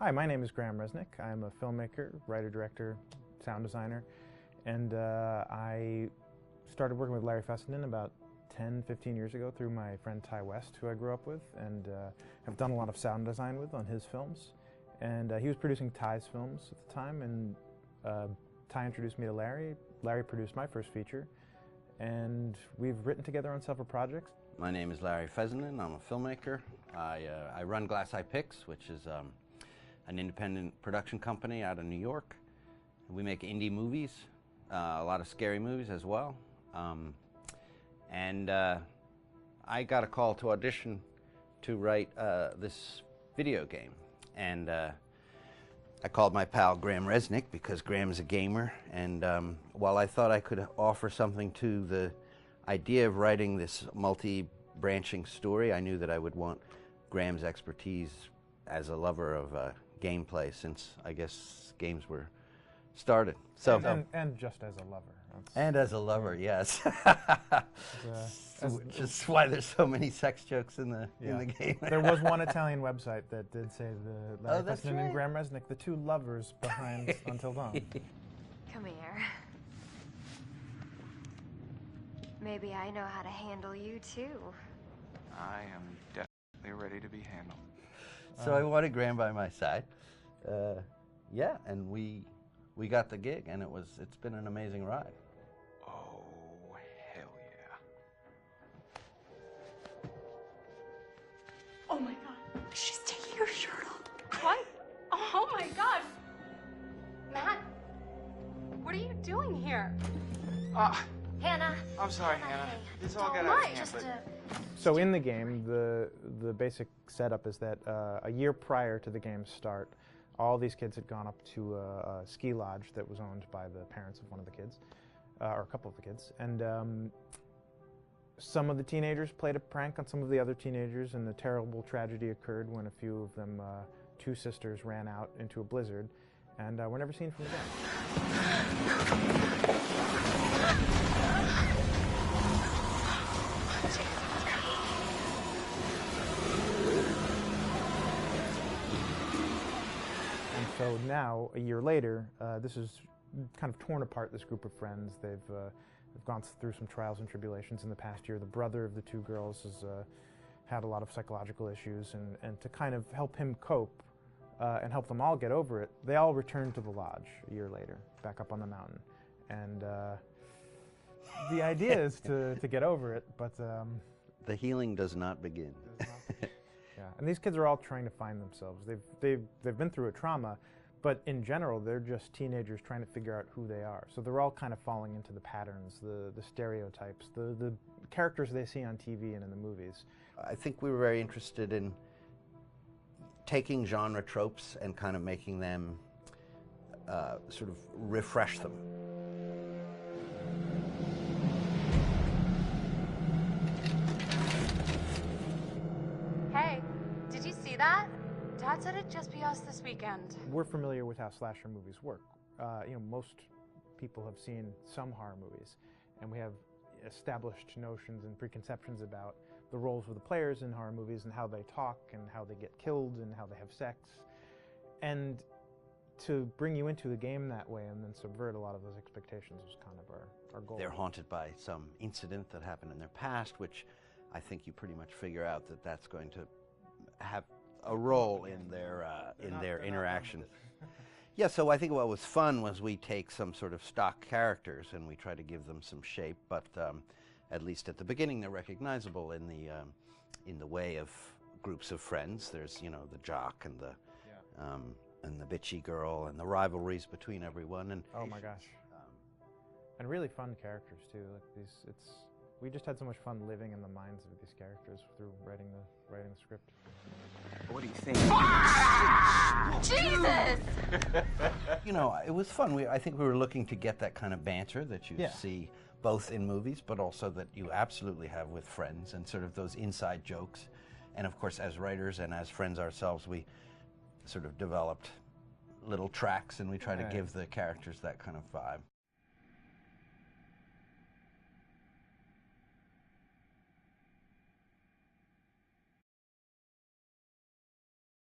Hi, my name is Graham Resnick. I'm a filmmaker, writer, director, sound designer, and I started working with Larry Fessenden about 10, 15 years ago through my friend Ty West, who I grew up with, and have done a lot of sound design with on his films. And he was producing Ty's films at the time, and Ty introduced me to Larry. Larry produced my first feature, and we've written together on several projects. My name is Larry Fessenden. I'm a filmmaker. I run Glass Eye Pix, which is an independent production company out of New York. We make indie movies, a lot of scary movies as well. I got a call to audition to write this video game. And I called my pal Graham Resnick because Graham's a gamer. And while I thought I could offer something to the idea of writing this multi-branching story, I knew that I would want Graham's expertise as a lover of gameplay, since I guess games were started. So and just as a lover. And as a lover, yes. Which is why there's so many sex jokes in the game. There was one Italian website that did say the Larry that's Fessenden right. and Graham Resnick, the two lovers behind Until Dawn. Come here. Maybe I know how to handle you too. I am definitely ready to be handled. So I wanted Graham by my side. Yeah, and we got the gig, and it's been an amazing ride. Oh, hell yeah. Oh my god, she's taking her shirt off. What? Oh my god. Matt, what are you doing here? Hannah. I'm sorry, Hannah. Hey, This all got don't out of mind, hand, just but So in the game, the basic setup is that a year prior to the game's start, all these kids had gone up to a ski lodge that was owned by the parents of one of the kids, or a couple of the kids, and some of the teenagers played a prank on some of the other teenagers, and the terrible tragedy occurred when a few of them, two sisters, ran out into a blizzard, and were never seen from again. So now, a year later, this is kind of torn apart, this group of friends. They've gone through some trials and tribulations in the past year. The brother of the two girls has had a lot of psychological issues, and to kind of help him cope and help them all get over it, they all returned to the lodge a year later, back up on the mountain. And the idea is to get over it, but... The healing does not begin. Yeah, and these kids are all trying to find themselves. They've been through a trauma, but in general, they're just teenagers trying to figure out who they are. So they're all kind of falling into the patterns, the stereotypes, the characters they see on TV and in the movies. I think we were very interested in taking genre tropes and kind of making them sort of refresh them. Hey, did you see that? Dad said it'd just be us this weekend. We're familiar with how slasher movies work. Most people have seen some horror movies, and we have established notions and preconceptions about the roles of the players in horror movies and how they talk and how they get killed and how they have sex. And to bring you into the game that way and then subvert a lot of those expectations was kind of our goal. They're haunted by some incident that happened in their past, which I think you pretty much figure out that that's going to have a role in their interaction. Yeah, so I think what was fun was we take some sort of stock characters and we try to give them some shape, but at least at the beginning they're recognizable in the way of groups of friends. There's the jock and the bitchy girl and the rivalries between everyone. And oh my gosh, and really fun characters too. Like we just had so much fun living in the minds of these characters through writing the script. what do you think? Jesus! It was fun. I think we were looking to get that kind of banter that you Yeah. see both in movies, but also that you absolutely have with friends, and sort of those inside jokes. And of course, as writers and as friends ourselves, we sort of developed little tracks, and we try to give the characters that kind of vibe.